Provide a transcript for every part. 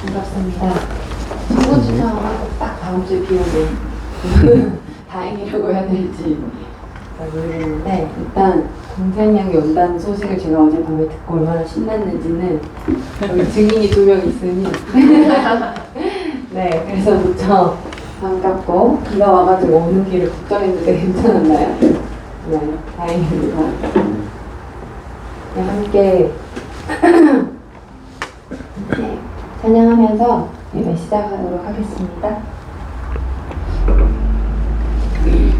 반갑습니다. 정부 추천하고 딱 다음 주에 비 오네. 다행이라고 해야 될지 모르겠는데, 일단 동산양 연단 소식을 제가 어젯밤에 듣고 얼마나 신났는지는 여기 증인이 2명 있으니 네, 그래서 무척 반갑고, 비가 와가지고 오는 길을 걱정했는데 괜찮았나요? 네, 다행입니다. 네, 함께 찬양하면서 예배 시작하도록 하겠습니다. 우리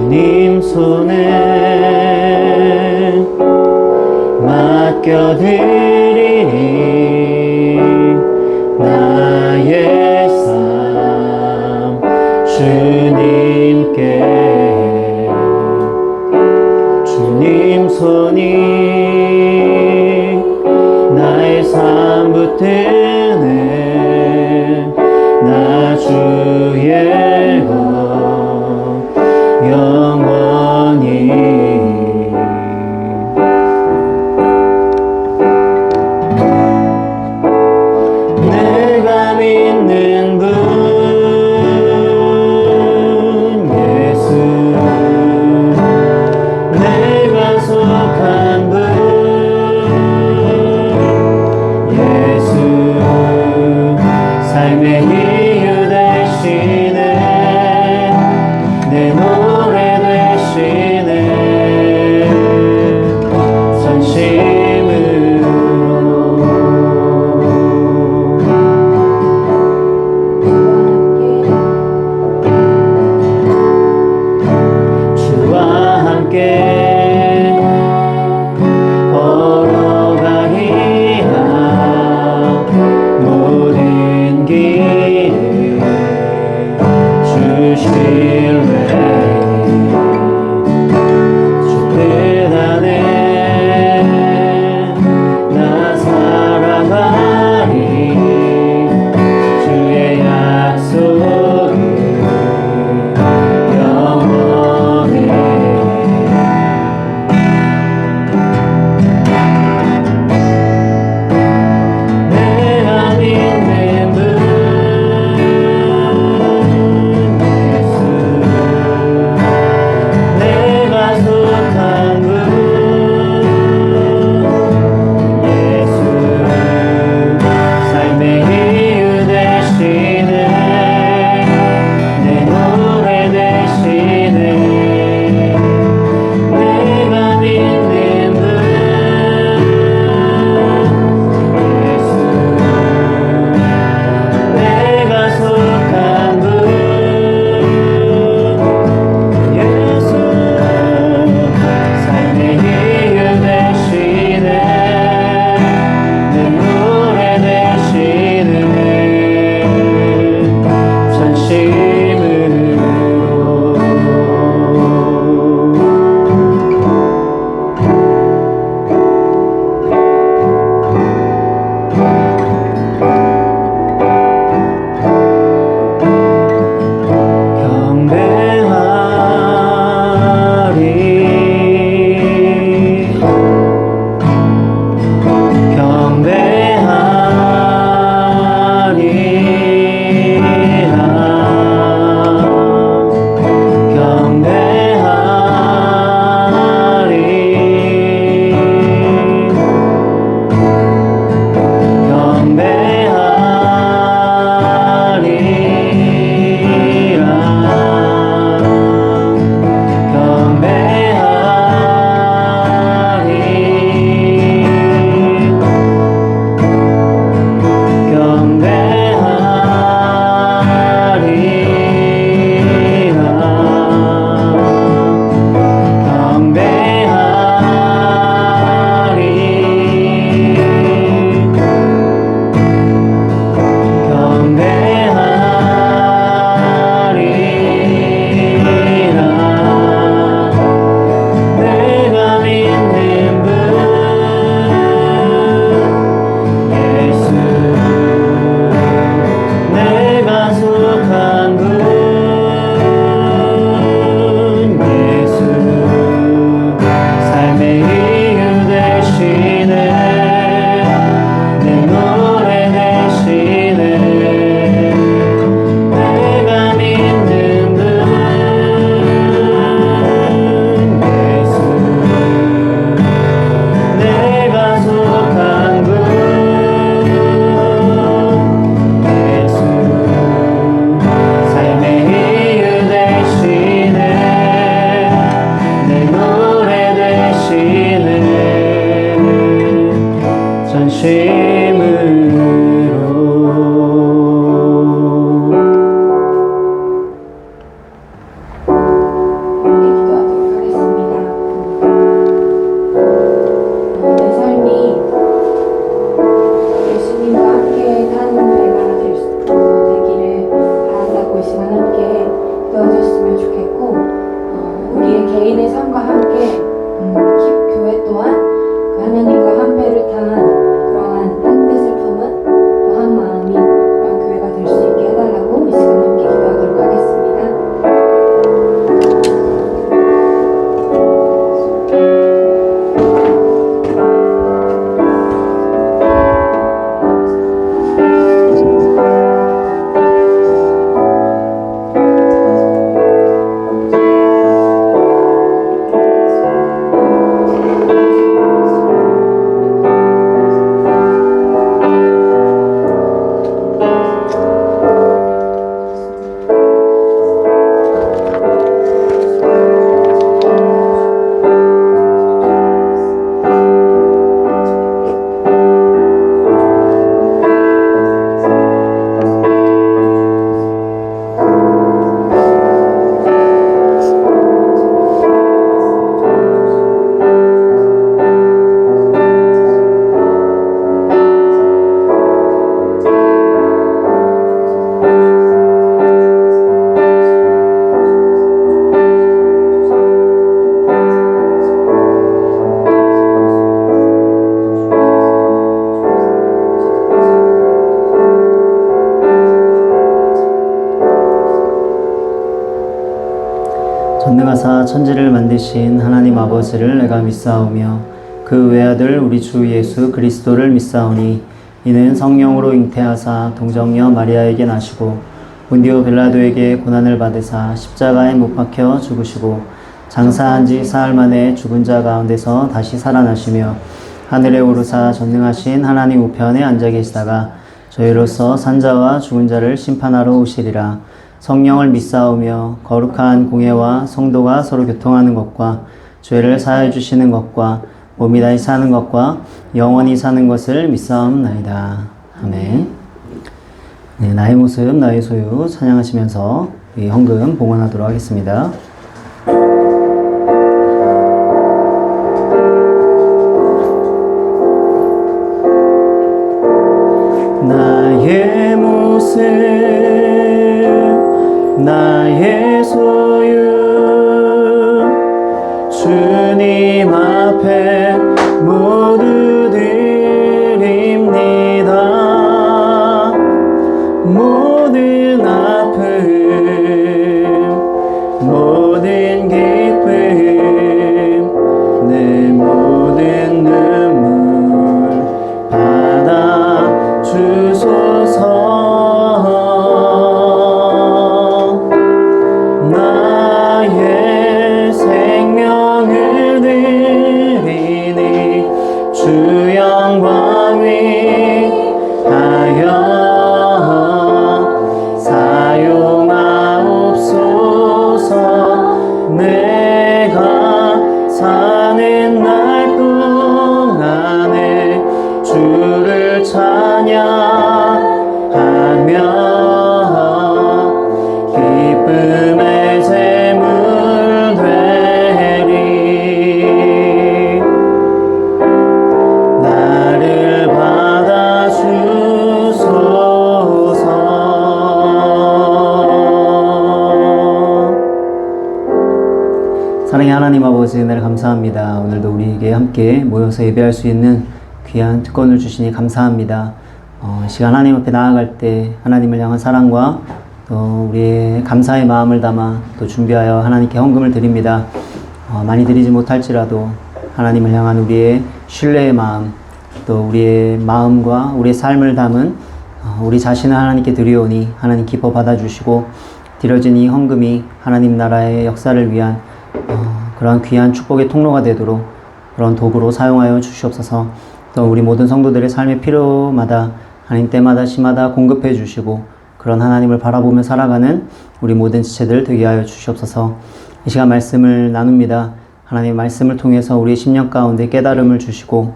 주님 손에 맡겨드리니 나의 삶 주님께 주님 손이 나의 삶 붙드네 나 주의 것 영원히 내가 믿는 분 예수 내가 속한 분 예수 삶의 이유 되시네 내 노래 개인의 삶과 함께 교회 또한 그 하나님과 한패를 탄 그러한 한패 슬픔은 또 한 마음이 그런 교회가 될 수 있게 해달라고 이 시간 함께 기도하도록 하겠습니다. 전능하사 천지를 만드신 하나님 아버지를 내가 믿사오며 그 외아들 우리 주 예수 그리스도를 믿사오니 이는 성령으로 잉태하사 동정녀 마리아에게 나시고 본디오 빌라도에게 고난을 받으사 십자가에 못 박혀 죽으시고 장사한 지 사흘 만에 죽은 자 가운데서 다시 살아나시며 하늘에 오르사 전능하신 하나님 우편에 앉아 계시다가 저희로서 산자와 죽은 자를 심판하러 오시리라. 성령을 믿사오며 거룩한 공예와 성도가 서로 교통하는 것과 죄를 사하여 주시는 것과 몸이 다시 사는 것과 영원히 사는 것을 믿사옵나이다. 아멘. 네, 나의 모습 나의 소유 찬양하시면서 이 헌금 봉헌하도록 하겠습니다. 나의 모습 나의 소유 주님 앞에 모두 드립니다. 모든 아픔 모든 기쁨 내 모든 눈물 받아 주소서. 나의 생명을 드리니 주 영광 위하여 사용하옵소서. 내가 사는 날 동안에 주를 찬양하며 기쁨의 제물 되리. 나를 받아 주소서. 사랑의 하나님 아버지 은혜를 감사합니다. 오늘도 우리에게 함께 모여서 예배할 수 있는 귀한 특권을 주시니 감사합니다. 시간 하나님 앞에 나아갈 때 하나님을 향한 사랑과 또 우리의 감사의 마음을 담아 또 준비하여 하나님께 헌금을 드립니다. 많이 드리지 못할지라도 하나님을 향한 우리의 신뢰의 마음, 또 우리의 마음과 우리의 삶을 담은 우리 자신을 하나님께 드리오니 하나님 기뻐 받아주시고 드려진 이 헌금이 하나님 나라의 역사를 위한 그러한 귀한 축복의 통로가 되도록 그런 도구로 사용하여 주시옵소서. 또 우리 모든 성도들의 삶의 필요마다 하나님 때마다 시마다 공급해 주시고 그런 하나님을 바라보며 살아가는 우리 모든 지체들 되게 하여 주시옵소서. 이 시간 말씀을 나눕니다. 하나님 말씀을 통해서 우리의 심령 가운데 깨달음을 주시고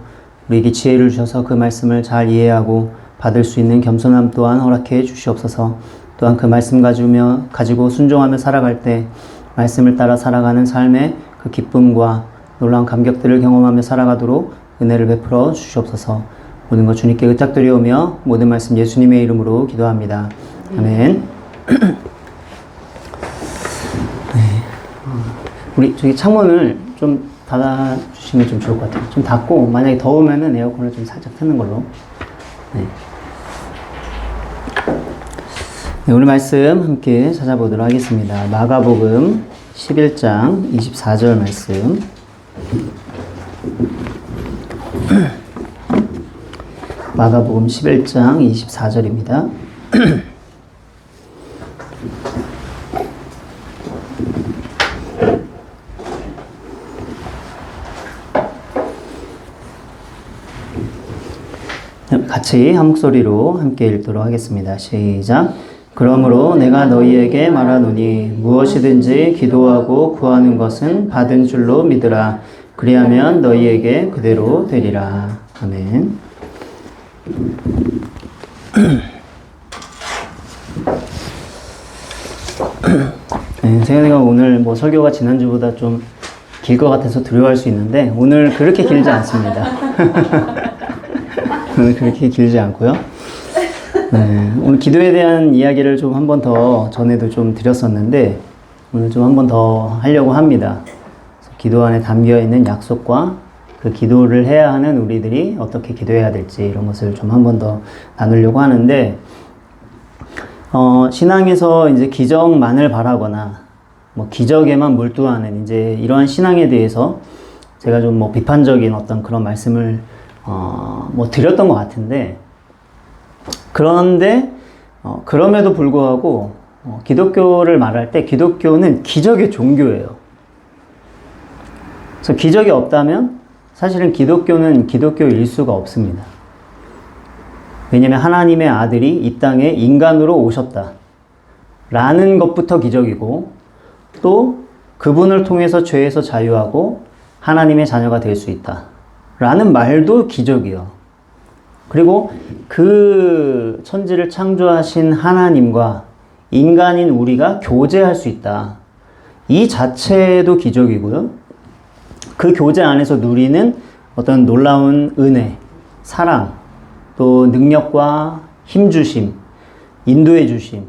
우리에게 지혜를 주셔서 그 말씀을 잘 이해하고 받을 수 있는 겸손함 또한 허락해 주시옵소서. 또한 그 말씀 가지고 순종하며 살아갈 때 말씀을 따라 살아가는 삶의 그 기쁨과 놀라운 감격들을 경험하며 살아가도록 은혜를 베풀어 주시옵소서. 모든 것 주님께 의탁드리오며 모든 말씀 예수님의 이름으로 기도합니다. 아멘. 네. 우리 저기 창문을 좀 닫아주시면 좀 좋을 것 같아요. 좀 닫고, 만약에 더우면은 에어컨을 좀 살짝 트는 걸로. 네. 네, 오늘 말씀 함께 찾아보도록 하겠습니다. 마가복음 11장 24절 말씀. 마가복음 11장 24절입니다. 같이 한 목소리로 함께 읽도록 하겠습니다. 시작. 그러므로 내가 너희에게 말하노니 무엇이든지 기도하고 구하는 것은 받은 줄로 믿으라. 그리하면 너희에게 그대로 되리라. 아멘. 네, 제가 오늘 뭐 설교가 지난주보다 좀 길 것 같아서 두려워할 수 있는데 오늘 그렇게 길지 않습니다. 오늘 그렇게 길지 않고요. 네, 오늘 기도에 대한 이야기를 좀 한 번 더 전에도 좀 드렸었는데 오늘 좀 한 번 더 하려고 합니다. 기도 안에 담겨 있는 약속과 그 기도를 해야 하는 우리들이 어떻게 기도해야 될지 이런 것을 좀 한 번 더 나누려고 하는데 신앙에서 이제 기적만을 바라거나 뭐 기적에만 몰두하는 이제 이러한 신앙에 대해서 제가 좀 뭐 비판적인 어떤 그런 말씀을 뭐 드렸던 것 같은데 그런데 그럼에도 불구하고 기독교를 말할 때 기독교는 기적의 종교예요. 그래서 기적이 없다면 사실은 기독교는 기독교일 수가 없습니다. 왜냐하면 하나님의 아들이 이 땅에 인간으로 오셨다 라는 것부터 기적이고 또 그분을 통해서 죄에서 자유하고 하나님의 자녀가 될 수 있다 라는 말도 기적이요. 그리고 그 천지를 창조하신 하나님과 인간인 우리가 교제할 수 있다. 이 자체도 기적이고요. 그 교제 안에서 누리는 어떤 놀라운 은혜, 사랑, 또 능력과 힘주심, 인도해 주심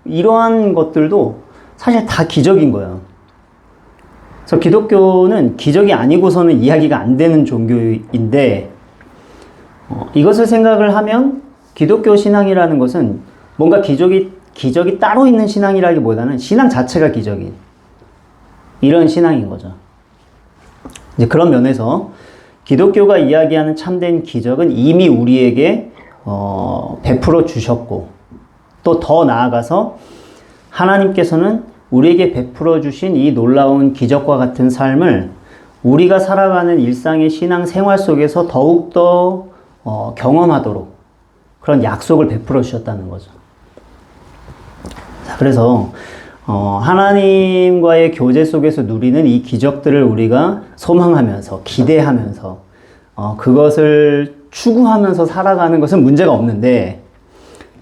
이러한 것들도 사실 다 기적인 거예요. 그래서 기독교는 기적이 아니고서는 이야기가 안 되는 종교인데 이것을 생각을 하면 기독교 신앙이라는 것은 뭔가 기적이 따로 있는 신앙이라기보다는 신앙 자체가 기적인 이런 신앙인 거죠. 이제 그런 면에서 기독교가 이야기하는 참된 기적은 이미 우리에게 베풀어 주셨고 또 더 나아가서 하나님께서는 우리에게 베풀어 주신 이 놀라운 기적과 같은 삶을 우리가 살아가는 일상의 신앙 생활 속에서 더욱더 경험하도록 그런 약속을 베풀어 주셨다는 거죠. 자, 그래서 하나님과의 교제 속에서 누리는 이 기적들을 우리가 소망하면서 기대하면서 그것을 추구하면서 살아가는 것은 문제가 없는데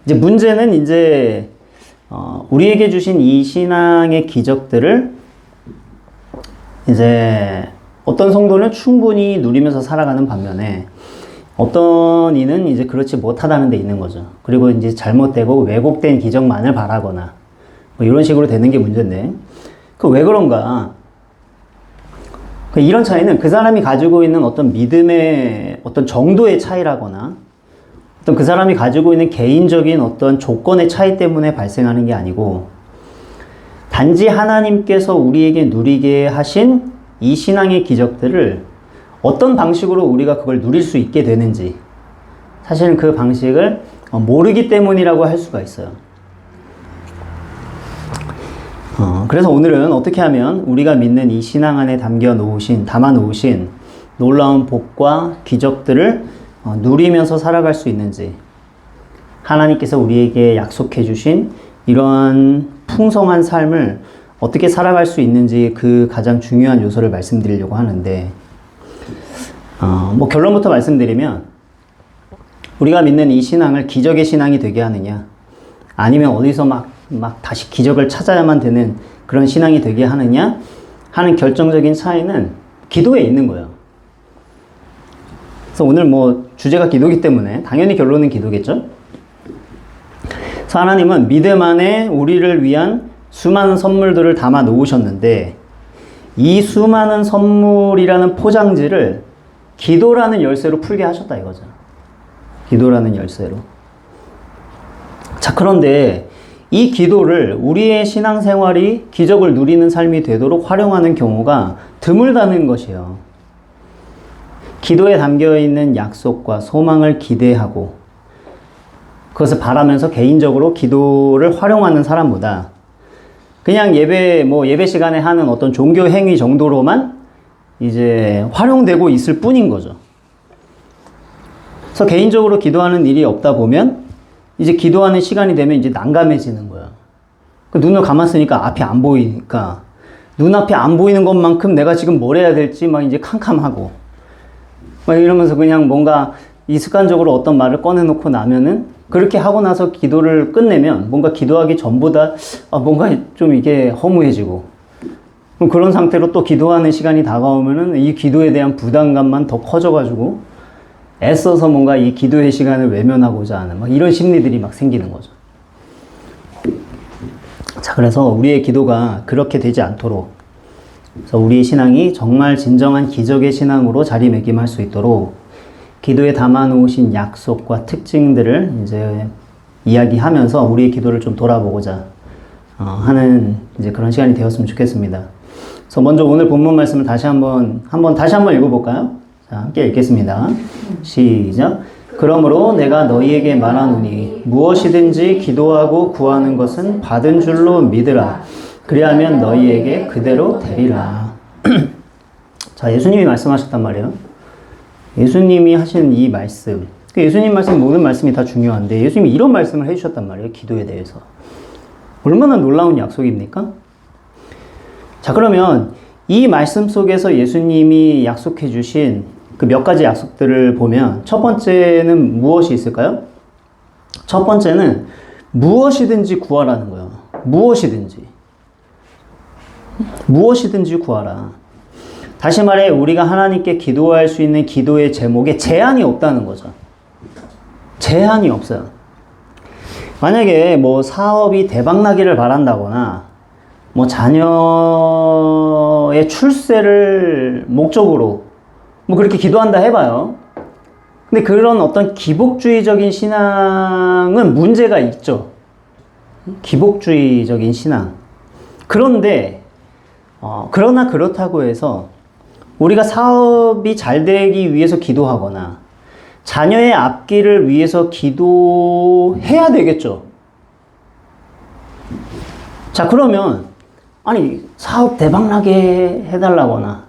이제 문제는 이제 우리에게 주신 이 신앙의 기적들을 이제 어떤 성도는 충분히 누리면서 살아가는 반면에 어떤 이는 이제 그렇지 못하다는 데 있는 거죠. 그리고 이제 잘못되고 왜곡된 기적만을 바라거나 뭐 이런 식으로 되는 게 문제인데 그 왜 그런가? 이런 차이는 그 사람이 가지고 있는 어떤 믿음의 어떤 정도의 차이라거나 어떤 그 사람이 가지고 있는 개인적인 어떤 조건의 차이 때문에 발생하는 게 아니고 단지 하나님께서 우리에게 누리게 하신 이 신앙의 기적들을 어떤 방식으로 우리가 그걸 누릴 수 있게 되는지 사실은 그 방식을 모르기 때문이라고 할 수가 있어요. 그래서 오늘은 어떻게 하면 우리가 믿는 이 신앙 안에 담아 놓으신 놀라운 복과 기적들을 누리면서 살아갈 수 있는지 하나님께서 우리에게 약속해 주신 이러한 풍성한 삶을 어떻게 살아갈 수 있는지 그 가장 중요한 요소를 말씀드리려고 하는데 뭐 결론부터 말씀드리면 우리가 믿는 이 신앙을 기적의 신앙이 되게 하느냐 아니면 어디서 막 다시 기적을 찾아야만 되는 그런 신앙이 되게 하느냐 하는 결정적인 차이는 기도에 있는 거예요. 그래서 오늘 뭐 주제가 기도이기 때문에 당연히 결론은 기도겠죠? 그래서 하나님은 믿음 안에 우리를 위한 수많은 선물들을 담아 놓으셨는데 이 수많은 선물이라는 포장지를 기도라는 열쇠로 풀게 하셨다 이거죠. 기도라는 열쇠로. 자, 그런데 이 기도를 우리의 신앙생활이 기적을 누리는 삶이 되도록 활용하는 경우가 드물다는 것이에요. 기도에 담겨있는 약속과 소망을 기대하고 그것을 바라면서 개인적으로 기도를 활용하는 사람보다 그냥 예배 시간에 하는 어떤 종교 행위 정도로만 이제 활용되고 있을 뿐인 거죠. 그래서 개인적으로 기도하는 일이 없다 보면 이제 기도하는 시간이 되면 이제 난감해지는 거야. 눈을 감았으니까 앞이 안 보이니까 눈앞이 안 보이는 것만큼 내가 지금 뭘 해야 될지 막 이제 캄캄하고 막 이러면서 그냥 뭔가 이 습관적으로 어떤 말을 꺼내놓고 나면은 그렇게 하고 나서 기도를 끝내면 뭔가 기도하기 전보다 뭔가 좀 이게 허무해지고 그런 상태로 또 기도하는 시간이 다가오면은 이 기도에 대한 부담감만 더 커져가지고 애써서 뭔가 이 기도의 시간을 외면하고자 하는 막 이런 심리들이 막 생기는 거죠. 자, 그래서 우리의 기도가 그렇게 되지 않도록 그래서 우리의 신앙이 정말 진정한 기적의 신앙으로 자리매김할 수 있도록 기도에 담아놓으신 약속과 특징들을 이제 이야기하면서 우리의 기도를 좀 돌아보고자 하는 이제 그런 시간이 되었으면 좋겠습니다. 그래서 먼저 오늘 본문 말씀을 다시 한번 읽어볼까요? 자, 함께 읽겠습니다. 시작. 그러므로 내가 너희에게 말하노니 무엇이든지 기도하고 구하는 것은 받은 줄로 믿으라. 그리하면 너희에게 그대로 되리라. 자, 예수님이 말씀하셨단 말이에요. 예수님이 하신 이 말씀, 예수님 말씀 모든 말씀이 다 중요한데 예수님이 이런 말씀을 해주셨단 말이에요. 기도에 대해서. 얼마나 놀라운 약속입니까? 자, 그러면 이 말씀 속에서 예수님이 약속해 주신 그 몇 가지 약속들을 보면 첫 번째는 무엇이 있을까요? 첫 번째는 무엇이든지 구하라는 거예요. 무엇이든지 구하라. 다시 말해 우리가 하나님께 기도할 수 있는 기도의 제목에 제한이 없다는 거죠. 제한이 없어요. 만약에 뭐 사업이 대박나기를 바란다거나 뭐 자녀의 출세를 목적으로 뭐 그렇게 기도한다 해봐요. 근데 그런 어떤 기복주의적인 신앙은 문제가 있죠. 기복주의적인 신앙. 그런데 그러나 그렇다고 해서 우리가 사업이 잘 되기 위해서 기도하거나 자녀의 앞길을 위해서 기도해야 되겠죠. 자, 그러면 아니 사업 대박나게 해달라거나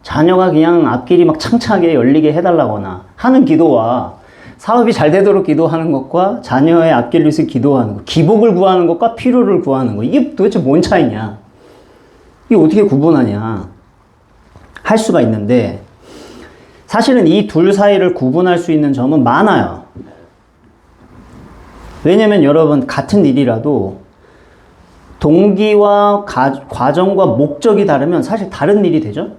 자녀가 그냥 앞길이 막 창창하게 열리게 해달라거나 하는 기도와 사업이 잘 되도록 기도하는 것과 자녀의 앞길을 위해서 기도하는 것, 기복을 구하는 것과 필요를 구하는 것, 이게 도대체 뭔 차이냐? 이게 어떻게 구분하냐? 할 수가 있는데 사실은 이 둘 사이를 구분할 수 있는 점은 많아요. 왜냐면 여러분 같은 일이라도 동기와 과정과 목적이 다르면 사실 다른 일이 되죠?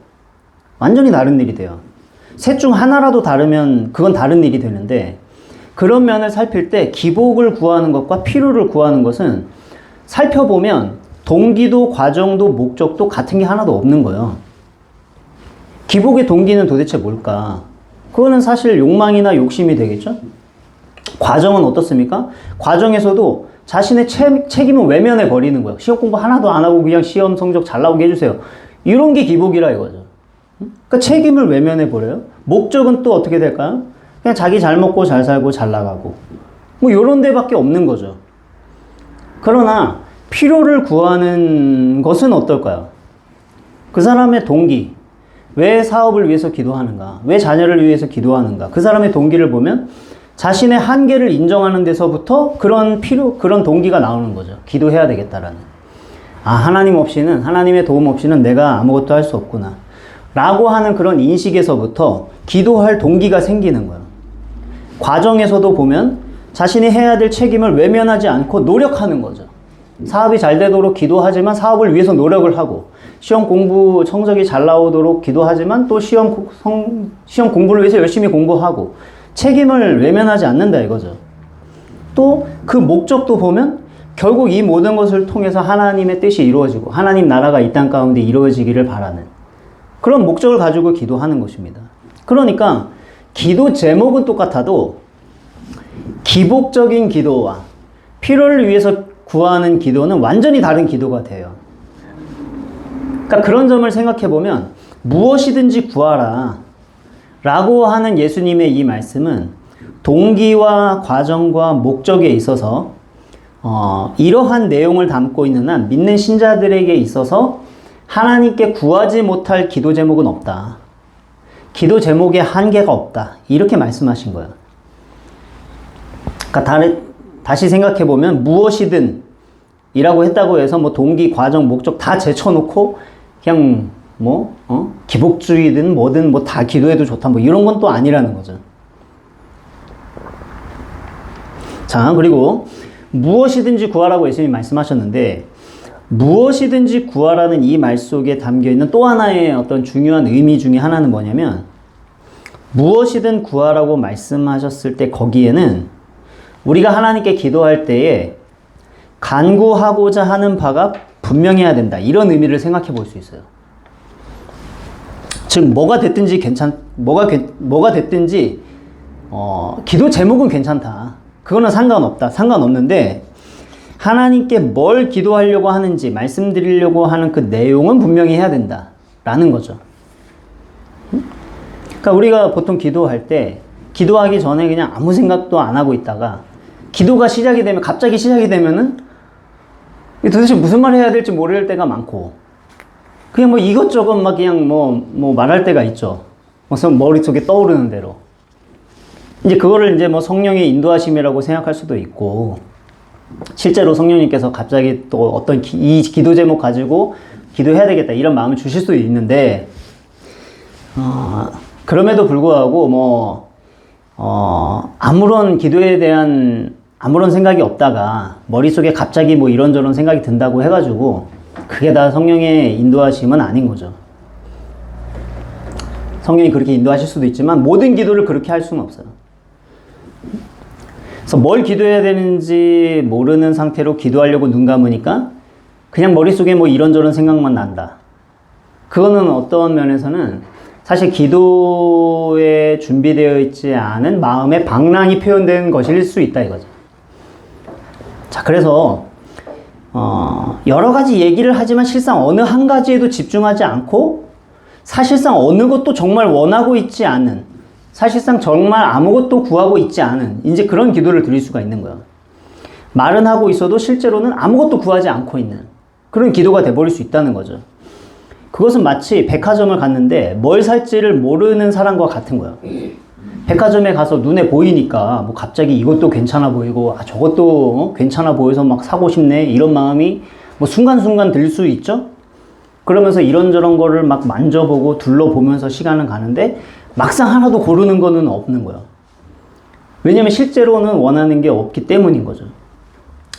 완전히 다른 일이 돼요. 셋 중 하나라도 다르면 그건 다른 일이 되는데 그런 면을 살필 때 기복을 구하는 것과 필요를 구하는 것은 살펴보면 동기도 과정도 목적도 같은 게 하나도 없는 거예요. 기복의 동기는 도대체 뭘까? 그거는 사실 욕망이나 욕심이 되겠죠? 과정은 어떻습니까? 과정에서도 자신의 책임을 외면해 버리는 거예요. 시험 공부 하나도 안 하고 그냥 시험 성적 잘 나오게 해주세요. 이런 게 기복이라 이거죠. 그러니까 책임을 외면해 버려요. 목적은 또 어떻게 될까요? 그냥 자기 잘 먹고 잘 살고 잘 나가고 뭐 이런 데밖에 없는 거죠. 그러나 필요를 구하는 것은 어떨까요? 그 사람의 동기, 왜 사업을 위해서 기도하는가? 왜 자녀를 위해서 기도하는가? 그 사람의 동기를 보면 자신의 한계를 인정하는 데서부터 그런 동기가 나오는 거죠. 기도해야 되겠다라는. 하나님의 도움 없이는 내가 아무것도 할 수 없구나. 라고 하는 그런 인식에서부터 기도할 동기가 생기는 거예요. 과정에서도 보면 자신이 해야 될 책임을 외면하지 않고 노력하는 거죠. 사업이 잘 되도록 기도하지만 사업을 위해서 노력을 하고 시험 공부 성적이 잘 나오도록 기도하지만 또 시험 공부를 위해서 열심히 공부하고 책임을 외면하지 않는다 이거죠. 또 그 목적도 보면 결국 이 모든 것을 통해서 하나님의 뜻이 이루어지고 하나님 나라가 이 땅 가운데 이루어지기를 바라는 그런 목적을 가지고 기도하는 것입니다. 그러니까 기도 제목은 똑같아도 기복적인 기도와 필요를 위해서 구하는 기도는 완전히 다른 기도가 돼요. 그러니까 그런 점을 생각해 보면 무엇이든지 구하라 라고 하는 예수님의 이 말씀은 동기와 과정과 목적에 있어서 이러한 내용을 담고 있는 한 믿는 신자들에게 있어서 하나님께 구하지 못할 기도 제목은 없다. 기도 제목에 한계가 없다. 이렇게 말씀하신 거예요. 그러니까 다시 생각해 보면 무엇이든 이라고 했다고 해서 뭐 동기, 과정, 목적 다 제쳐놓고 그냥 기복주의든 뭐든 뭐 다 기도해도 좋다. 뭐 이런 건 또 아니라는 거죠. 자, 그리고 무엇이든지 구하라고 예수님이 말씀하셨는데 무엇이든지 구하라는 이 말 속에 담겨있는 또 하나의 어떤 중요한 의미 중에 하나는 뭐냐면 무엇이든 구하라고 말씀하셨을 때 거기에는 우리가 하나님께 기도할 때에 간구하고자 하는 바가 분명해야 된다. 이런 의미를 생각해 볼 수 있어요. 즉 뭐가 됐든지 뭐가 됐든지 기도 제목은 괜찮다. 그거는 상관없는데 하나님께 뭘 기도하려고 하는지 말씀드리려고 하는 그 내용은 분명히 해야 된다라는 거죠. 그러니까 우리가 보통 기도할 때 기도하기 전에 그냥 아무 생각도 안 하고 있다가 기도가 갑자기 시작이 되면은 도대체 무슨 말 해야 될지 모를 때가 많고 그냥 뭐 이것저것 막 그냥 뭐 말할 때가 있죠. 머릿속에 떠오르는 대로. 이제 그거를 이제 뭐 성령의 인도하심이라고 생각할 수도 있고 실제로 성령님께서 갑자기 또 어떤 이 기도 제목 가지고 기도해야 되겠다 이런 마음을 주실 수도 있는데 그럼에도 불구하고 아무런 기도에 대한 아무런 생각이 없다가 머릿속에 갑자기 뭐 이런저런 생각이 든다고 해가지고 그게 다 성령의 인도하심은 아닌 거죠. 성령이 그렇게 인도하실 수도 있지만 모든 기도를 그렇게 할 수는 없어요. 그래서 뭘 기도해야 되는지 모르는 상태로 기도하려고 눈 감으니까 그냥 머릿속에 뭐 이런저런 생각만 난다. 그거는 어떤 면에서는 사실 기도에 준비되어 있지 않은 마음의 방랑이 표현된 것일 수 있다 이거죠. 자, 그래서 여러 가지 얘기를 하지만 실상 어느 한 가지에도 집중하지 않고 사실상 어느 것도 정말 원하고 있지 않은 사실상 정말 아무것도 구하고 있지 않은 이제 그런 기도를 드릴 수가 있는 거예요. 말은 하고 있어도 실제로는 아무것도 구하지 않고 있는 그런 기도가 돼버릴 수 있다는 거죠. 그것은 마치 백화점을 갔는데 뭘 살지를 모르는 사람과 같은 거예요. 백화점에 가서 눈에 보이니까 뭐 갑자기 이것도 괜찮아 보이고 저것도 괜찮아 보여서 막 사고 싶네 이런 마음이 뭐 순간순간 들 수 있죠. 그러면서 이런저런 거를 막 만져보고 둘러보면서 시간은 가는데 막상 하나도 고르는 거는 없는 거예요. 왜냐면 실제로는 원하는 게 없기 때문인 거죠.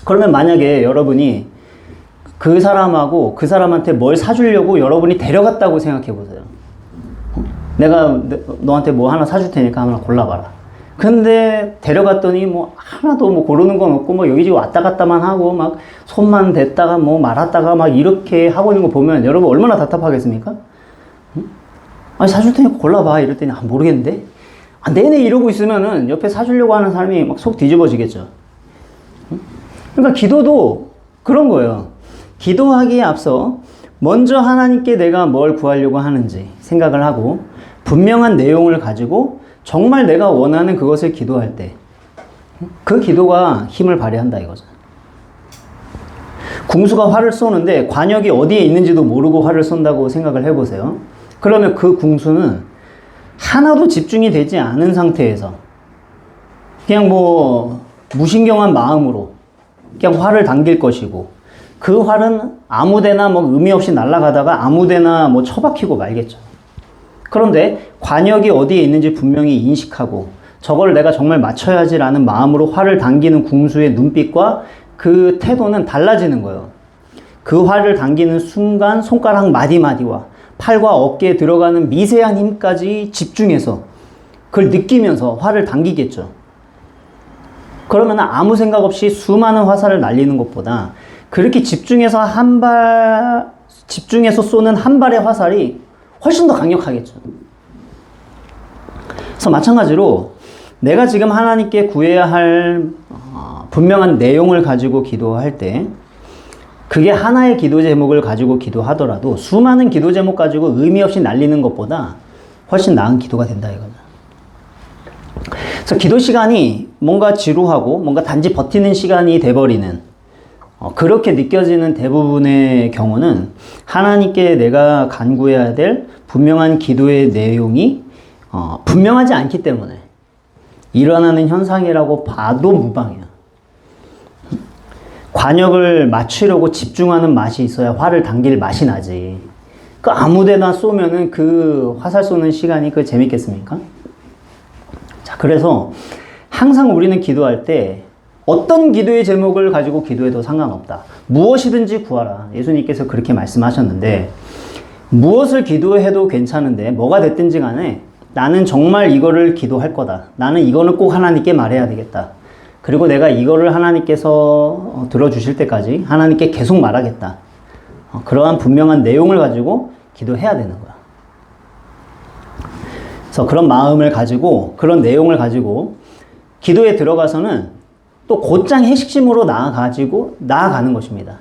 그러면 만약에 여러분이 그 사람하고 그 사람한테 뭘 사주려고 여러분이 데려갔다고 생각해 보세요. 내가 너한테 뭐 하나 사줄 테니까 하나 골라봐라. 근데 데려갔더니 뭐 하나도 뭐 고르는 건 없고 뭐 여기저기 왔다 갔다만 하고 막 손만 댔다가 뭐 말았다가 막 이렇게 하고 있는 거 보면 여러분 얼마나 답답하겠습니까? 아니 사줄 테니까 골라봐 이럴 때는 모르겠는데 내내 이러고 있으면은 옆에 사주려고 하는 사람이 막 속 뒤집어지겠죠. 그러니까 기도도 그런 거예요. 기도하기에 앞서 먼저 하나님께 내가 뭘 구하려고 하는지 생각을 하고 분명한 내용을 가지고 정말 내가 원하는 그것을 기도할 때 그 기도가 힘을 발휘한다 이거죠. 궁수가 활을 쏘는데 관역이 어디에 있는지도 모르고 활을 쏜다고 생각을 해보세요. 그러면 그 궁수는 하나도 집중이 되지 않은 상태에서 그냥 뭐 무신경한 마음으로 그냥 활을 당길 것이고 그 활은 아무데나 뭐 의미 없이 날아가다가 아무데나 뭐 처박히고 말겠죠. 그런데 관역이 어디에 있는지 분명히 인식하고 저걸 내가 정말 맞춰야지라는 마음으로 활을 당기는 궁수의 눈빛과 그 태도는 달라지는 거예요. 그 활을 당기는 순간 손가락 마디마디와 팔과 어깨에 들어가는 미세한 힘까지 집중해서 그걸 느끼면서 활을 당기겠죠. 그러면 아무 생각 없이 수많은 화살을 날리는 것보다 그렇게 집중해서 집중해서 쏘는 한 발의 화살이 훨씬 더 강력하겠죠. 그래서 마찬가지로 내가 지금 하나님께 구해야 할 분명한 내용을 가지고 기도할 때 그게 하나의 기도 제목을 가지고 기도하더라도 수많은 기도 제목 가지고 의미 없이 날리는 것보다 훨씬 나은 기도가 된다 이거죠. 그래서 기도 시간이 뭔가 지루하고 뭔가 단지 버티는 시간이 돼버리는 그렇게 느껴지는 대부분의 경우는 하나님께 내가 간구해야 될 분명한 기도의 내용이 분명하지 않기 때문에 일어나는 현상이라고 봐도 무방해요. 관역을 맞추려고 집중하는 맛이 있어야 화를 당길 맛이 나지. 그 아무데나 쏘면은 그 화살 쏘는 시간이 그 재밌겠습니까? 자, 그래서 항상 우리는 기도할 때 어떤 기도의 제목을 가지고 기도해도 상관없다. 무엇이든지 구하라. 예수님께서 그렇게 말씀하셨는데 무엇을 기도해도 괜찮은데 뭐가 됐든지 간에 나는 정말 이거를 기도할 거다. 나는 이거는 꼭 하나님께 말해야 되겠다. 그리고 내가 이거를 하나님께서 들어주실 때까지 하나님께 계속 말하겠다. 그러한 분명한 내용을 가지고 기도해야 되는 거야. 그래서 그런 마음을 가지고 그런 내용을 가지고 기도에 들어가서는 또 곧장 핵심으로 나아가는 것입니다.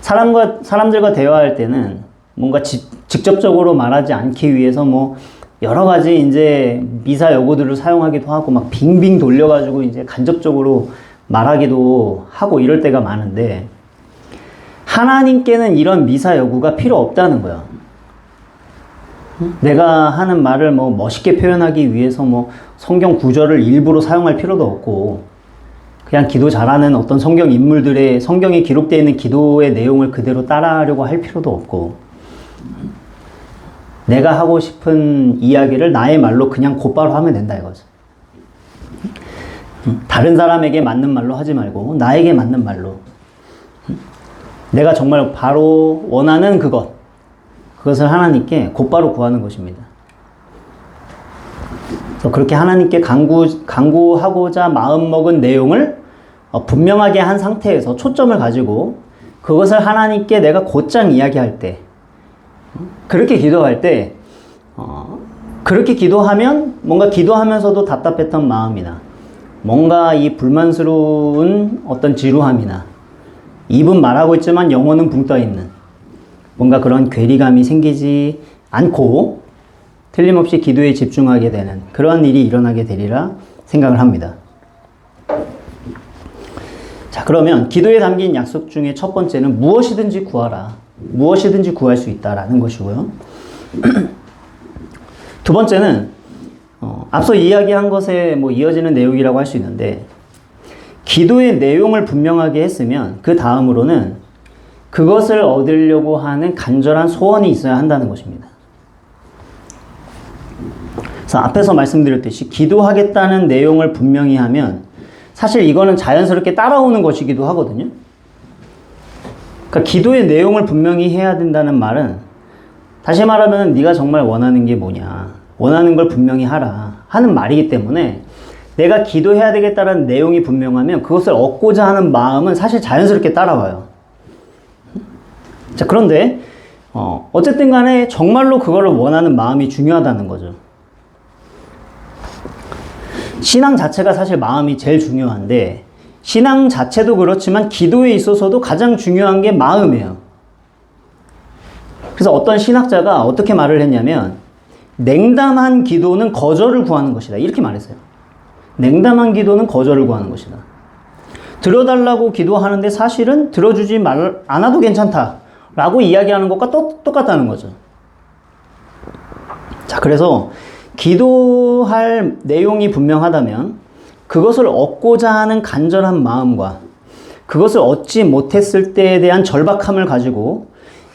사람들과 대화할 때는 뭔가 직접적으로 말하지 않기 위해서 뭐 여러 가지 이제 미사 여구들을 사용하기도 하고 막 빙빙 돌려가지고 이제 간접적으로 말하기도 하고 이럴 때가 많은데 하나님께는 이런 미사 여구가 필요 없다는 거야. 내가 하는 말을 뭐 멋있게 표현하기 위해서 뭐 성경 구절을 일부러 사용할 필요도 없고 그냥 기도 잘하는 어떤 성경 인물들의 성경에 기록되어 있는 기도의 내용을 그대로 따라하려고 할 필요도 없고 내가 하고 싶은 이야기를 나의 말로 그냥 곧바로 하면 된다 이거죠. 다른 사람에게 맞는 말로 하지 말고 나에게 맞는 말로 내가 정말 바로 원하는 그것을 하나님께 곧바로 구하는 것입니다. 그래서 그렇게 하나님께 간구하고자 마음먹은 내용을 분명하게 한 상태에서 초점을 가지고 그것을 하나님께 내가 곧장 이야기할 때 그렇게 기도할 때 그렇게 기도하면 뭔가 기도하면서도 답답했던 마음이나 뭔가 이 불만스러운 어떤 지루함이나 입은 말하고 있지만 영혼은 붕 떠 있는 뭔가 그런 괴리감이 생기지 않고 틀림없이 기도에 집중하게 되는 그런 일이 일어나게 되리라 생각을 합니다. 자, 그러면 기도에 담긴 약속 중에 첫 번째는 무엇이든지 구하라. 무엇이든지 구할 수 있다라는 것이고요. 두 번째는 앞서 이야기한 것에 뭐 이어지는 내용이라고 할 수 있는데 기도의 내용을 분명하게 했으면 그 다음으로는 그것을 얻으려고 하는 간절한 소원이 있어야 한다는 것입니다. 그래서 앞에서 말씀드렸듯이 기도하겠다는 내용을 분명히 하면 사실 이거는 자연스럽게 따라오는 것이기도 하거든요. 그러니까 기도의 내용을 분명히 해야 된다는 말은 다시 말하면 네가 정말 원하는 게 뭐냐 원하는 걸 분명히 하라 하는 말이기 때문에 내가 기도해야 되겠다는 내용이 분명하면 그것을 얻고자 하는 마음은 사실 자연스럽게 따라와요. 자, 그런데 어쨌든 간에 정말로 그거를 원하는 마음이 중요하다는 거죠. 신앙 자체가 사실 마음이 제일 중요한데 신앙 자체도 그렇지만 기도에 있어서도 가장 중요한 게 마음이에요. 그래서 어떤 신학자가 어떻게 말을 했냐면 냉담한 기도는 거절을 구하는 것이다 이렇게 말했어요. 냉담한 기도는 거절을 구하는 것이다. 들어달라고 기도하는데 사실은 들어주지 않아도 괜찮다 라고 이야기하는 것과 똑같다는 거죠. 자, 그래서 기도할 내용이 분명하다면 그것을 얻고자 하는 간절한 마음과 그것을 얻지 못했을 때에 대한 절박함을 가지고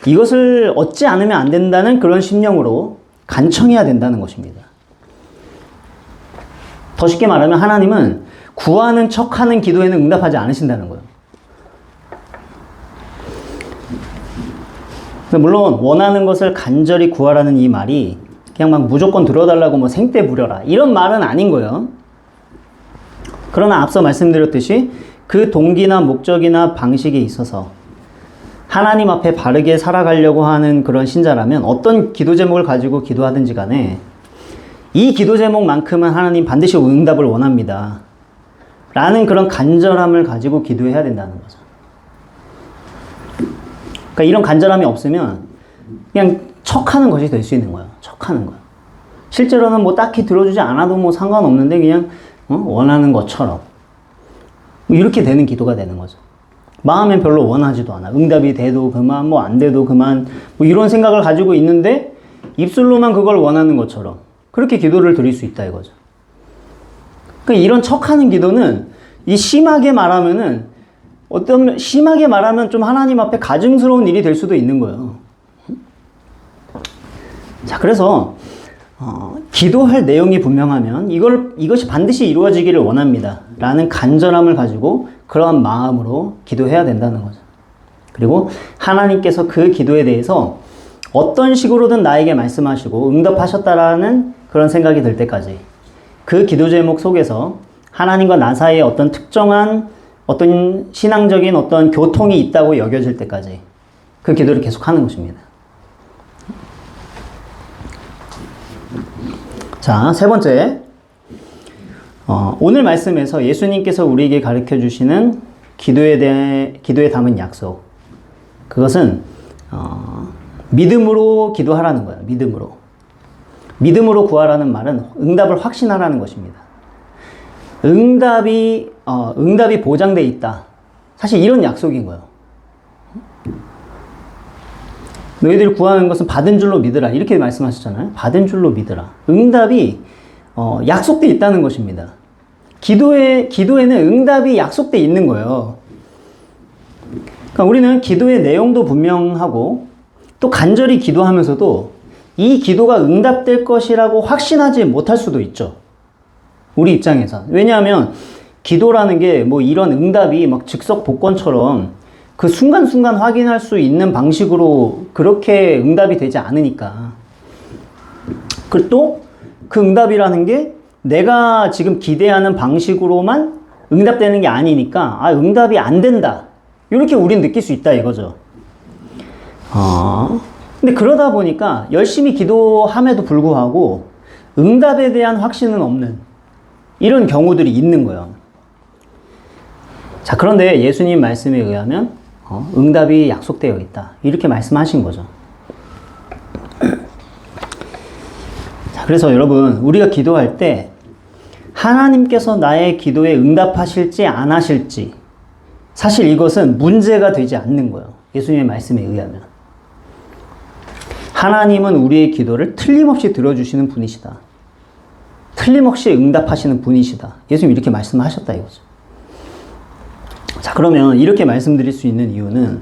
이것을 얻지 않으면 안 된다는 그런 심령으로 간청해야 된다는 것입니다. 더 쉽게 말하면 하나님은 구하는 척하는 기도에는 응답하지 않으신다는 거예요. 물론 원하는 것을 간절히 구하라는 이 말이 그냥 막 무조건 들어달라고 뭐 생떼 부려라 이런 말은 아닌 거예요. 그러나 앞서 말씀드렸듯이 그 동기나 목적이나 방식에 있어서 하나님 앞에 바르게 살아가려고 하는 그런 신자라면 어떤 기도 제목을 가지고 기도하든지 간에 이 기도 제목만큼은 하나님 반드시 응답을 원합니다. 라는 그런 간절함을 가지고 기도해야 된다는 거죠. 그러니까 이런 간절함이 없으면 그냥 척하는 것이 될 수 있는 거예요. 척하는 거예요. 실제로는 뭐 딱히 들어주지 않아도 뭐 상관없는데 그냥 원하는 것처럼 이렇게 되는 기도가 되는 거죠. 마음엔 별로 원하지도 않아. 응답이 돼도 그만, 뭐 안 돼도 그만, 뭐 이런 생각을 가지고 있는데 입술로만 그걸 원하는 것처럼 그렇게 기도를 드릴 수 있다 이거죠. 그러니까 이런 척하는 기도는 이 심하게 말하면은 심하게 말하면 좀 하나님 앞에 가증스러운 일이 될 수도 있는 거예요. 자, 그래서 기도할 내용이 분명하면 이것이 반드시 이루어지기를 원합니다. 라는 간절함을 가지고 그러한 마음으로 기도해야 된다는 거죠. 그리고 하나님께서 그 기도에 대해서 어떤 식으로든 나에게 말씀하시고 응답하셨다라는 그런 생각이 들 때까지 그 기도 제목 속에서 하나님과 나 사이에 어떤 특정한 어떤 신앙적인 어떤 교통이 있다고 여겨질 때까지 그 기도를 계속하는 것입니다. 자, 세 번째. 오늘 말씀에서 예수님께서 우리에게 가르쳐 주시는 기도에 담은 약속. 그것은, 믿음으로 기도하라는 거예요. 믿음으로. 믿음으로 구하라는 말은 응답을 확신하라는 것입니다. 응답이 보장되어 있다. 사실 이런 약속인 거예요. 너희들이 구하는 것은 받은 줄로 믿으라. 이렇게 말씀하셨잖아요. 받은 줄로 믿으라. 응답이 약속되어 있다는 것입니다. 기도에는 응답이 약속되어 있는 거예요. 그러니까 우리는 기도의 내용도 분명하고 또 간절히 기도하면서도 이 기도가 응답될 것이라고 확신하지 못할 수도 있죠. 우리 입장에서. 왜냐하면 기도라는 게 뭐 이런 응답이 막 즉석복권처럼 그 순간순간 확인할 수 있는 방식으로 그렇게 응답이 되지 않으니까. 그리고 또 그 응답이라는 게 내가 지금 기대하는 방식으로만 응답되는 게 아니니까 응답이 안 된다. 이렇게 우린 느낄 수 있다 이거죠. 근데 그러다 보니까 열심히 기도함에도 불구하고 응답에 대한 확신은 없는 이런 경우들이 있는 거예요. 자, 그런데 예수님 말씀에 의하면 응답이 약속되어 있다. 이렇게 말씀하신 거죠. 자, 그래서 여러분, 우리가 기도할 때 하나님께서 나의 기도에 응답하실지 안 하실지 사실 이것은 문제가 되지 않는 거예요. 예수님의 말씀에 의하면. 하나님은 우리의 기도를 틀림없이 들어주시는 분이시다. 틀림없이 응답하시는 분이시다. 예수님 이렇게 말씀하셨다 이거죠. 자, 그러면 이렇게 말씀드릴 수 있는 이유는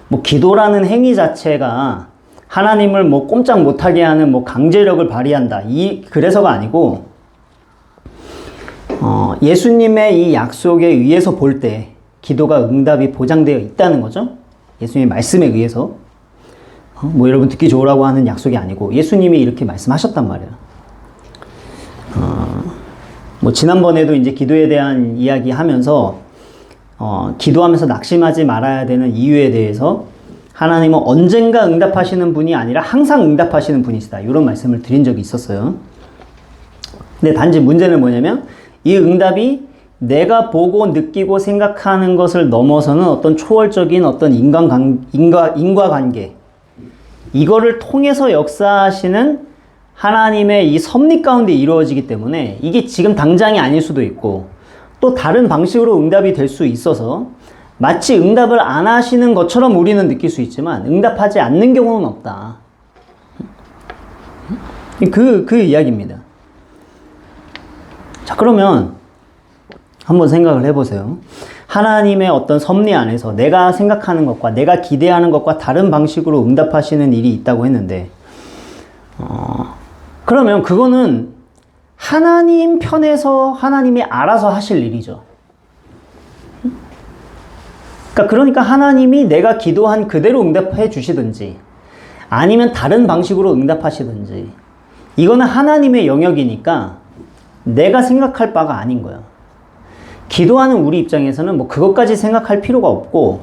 뭐 기도라는 행위 자체가 하나님을 뭐 꼼짝 못하게 하는 뭐 강제력을 발휘한다. 그래서가 아니고 예수님의 이 약속에 의해서 볼 때 기도가 응답이 보장되어 있다는 거죠. 예수님의 말씀에 의해서. 뭐 여러분 듣기 좋으라고 하는 약속이 아니고 예수님이 이렇게 말씀하셨단 말이에요. 뭐 지난번에도 이제 기도에 대한 이야기 하면서 기도하면서 낙심하지 말아야 되는 이유에 대해서 하나님은 언젠가 응답하시는 분이 아니라 항상 응답하시는 분이시다. 이런 말씀을 드린 적이 있었어요. 근데 단지 문제는 뭐냐면 이 응답이 내가 보고 느끼고 생각하는 것을 넘어서는 어떤 초월적인 어떤 인과관계 이거를 통해서 역사하시는 하나님의 이 섭리 가운데 이루어지기 때문에 이게 지금 당장이 아닐 수도 있고 또 다른 방식으로 응답이 될 수 있어서 마치 응답을 안 하시는 것처럼 우리는 느낄 수 있지만 응답하지 않는 경우는 없다. 그 이야기입니다. 자, 그러면 한번 생각을 해보세요. 하나님의 어떤 섭리 안에서 내가 생각하는 것과 내가 기대하는 것과 다른 방식으로 응답하시는 일이 있다고 했는데 그러면 그거는 하나님 편에서 하나님이 알아서 하실 일이죠. 그러니까 하나님이 내가 기도한 그대로 응답해 주시든지 아니면 다른 방식으로 응답하시든지 이거는 하나님의 영역이니까 내가 생각할 바가 아닌 거예요. 기도하는 우리 입장에서는 뭐 그것까지 생각할 필요가 없고,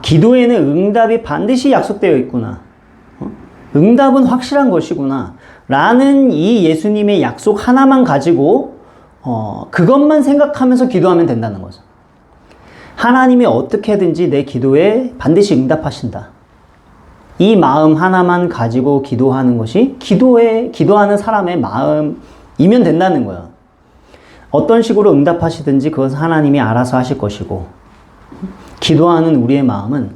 기도에는 응답이 반드시 약속되어 있구나. 응답은 확실한 것이구나. 라는 이 예수님의 약속 하나만 가지고, 그것만 생각하면서 기도하면 된다는 거죠. 하나님이 어떻게든지 내 기도에 반드시 응답하신다. 이 마음 하나만 가지고 기도하는 것이 기도하는 사람의 마음이면 된다는 거예요. 어떤 식으로 응답하시든지 그것은 하나님이 알아서 하실 것이고, 기도하는 우리의 마음은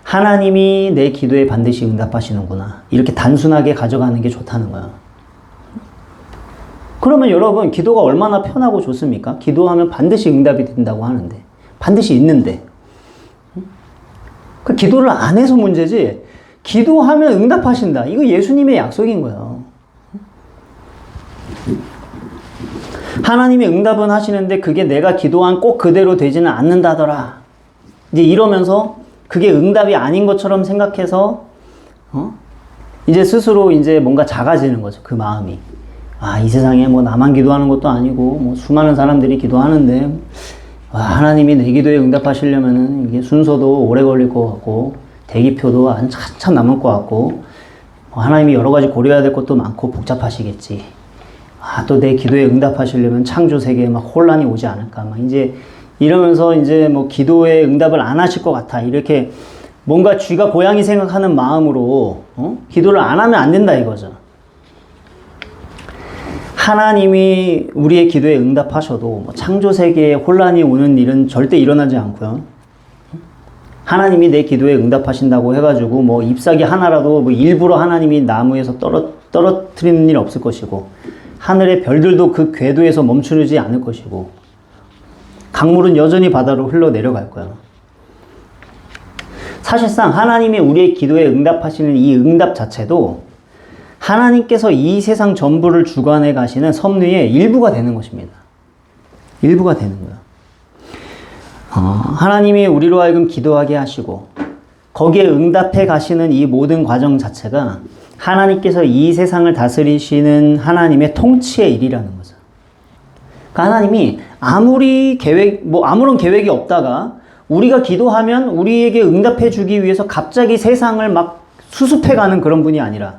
하나님이 내 기도에 반드시 응답하시는구나. 이렇게 단순하게 가져가는 게 좋다는 거예요. 그러면 여러분, 기도가 얼마나 편하고 좋습니까? 기도하면 반드시 응답이 된다고 하는데, 반드시 있는데. 그 기도를 안 해서 문제지, 기도하면 응답하신다. 이거 예수님의 약속인 거예요. 하나님이 응답은 하시는데 그게 내가 기도한 꼭 그대로 되지는 않는다더라. 이제 이러면서 그게 응답이 아닌 것처럼 생각해서, 이제 스스로 이제 뭔가 작아지는 거죠. 그 마음이. 이 세상에 뭐 나만 기도하는 것도 아니고, 뭐 수많은 사람들이 기도하는데, 하나님이 내 기도에 응답하시려면은 이게 순서도 오래 걸릴 것 같고, 대기표도 한참 남을 것 같고, 하나님이 여러 가지 고려해야 될 것도 많고 복잡하시겠지. 또 내 기도에 응답하시려면 창조 세계에 막 혼란이 오지 않을까. 막 이제 이러면서 이제 뭐 기도에 응답을 안 하실 것 같아. 이렇게 뭔가 쥐가 고양이 생각하는 마음으로 기도를 안 하면 안 된다 이거죠. 하나님이 우리의 기도에 응답하셔도 뭐 창조 세계에 혼란이 오는 일은 절대 일어나지 않고요. 하나님이 내 기도에 응답하신다고 해가지고 뭐 잎사귀 하나라도 뭐 일부러 하나님이 나무에서 떨어뜨리는 일 없을 것이고, 하늘의 별들도 그 궤도에서 멈추지 않을 것이고, 강물은 여전히 바다로 흘러내려갈 거야. 사실상 하나님이 우리의 기도에 응답하시는 이 응답 자체도 하나님께서 이 세상 전부를 주관해 가시는 섭리의 일부가 되는 것입니다. 일부가 되는 거야. 하나님이 우리로 하여금 기도하게 하시고 거기에 응답해 가시는 이 모든 과정 자체가 하나님께서 이 세상을 다스리시는 하나님의 통치의 일이라는 거죠. 그러니까 하나님이 아무런 계획이 없다가 우리가 기도하면 우리에게 응답해 주기 위해서 갑자기 세상을 막 수습해 가는 그런 분이 아니라,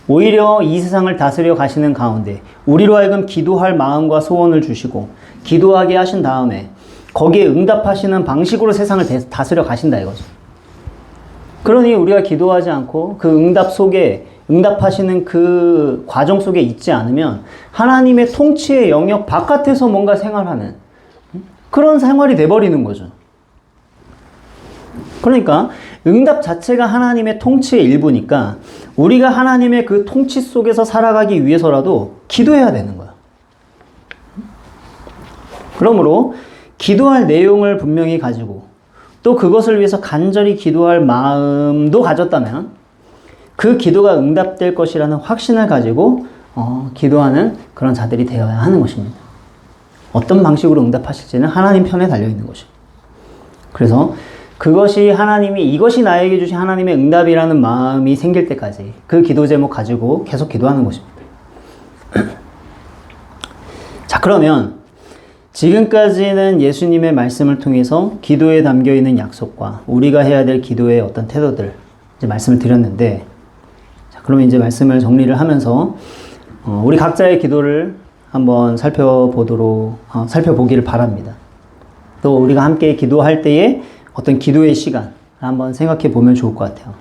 오히려 이 세상을 다스려 가시는 가운데 우리로 하여금 기도할 마음과 소원을 주시고 기도하게 하신 다음에 거기에 응답하시는 방식으로 세상을 다스려 가신다 이거죠. 그러니 우리가 기도하지 않고 그 응답하시는 그 과정 속에 있지 않으면 하나님의 통치의 영역 바깥에서 뭔가 생활하는 그런 생활이 돼버리는 거죠. 그러니까 응답 자체가 하나님의 통치의 일부니까 우리가 하나님의 그 통치 속에서 살아가기 위해서라도 기도해야 되는 거야. 그러므로 기도할 내용을 분명히 가지고 또 그것을 위해서 간절히 기도할 마음도 가졌다면 그 기도가 응답될 것이라는 확신을 가지고 기도하는 그런 자들이 되어야 하는 것입니다. 어떤 방식으로 응답하실지는 하나님 편에 달려있는 것입니다. 그래서 그것이 이것이 나에게 주신 하나님의 응답이라는 마음이 생길 때까지 그 기도 제목 가지고 계속 기도하는 것입니다. 자, 그러면 지금까지는 예수님의 말씀을 통해서 기도에 담겨 있는 약속과 우리가 해야 될 기도의 어떤 태도들 이제 말씀을 드렸는데, 자, 그러면 이제 말씀을 정리를 하면서 우리 각자의 기도를 한번 살펴보기를 바랍니다. 또 우리가 함께 기도할 때에 어떤 기도의 시간 한번 생각해 보면 좋을 것 같아요.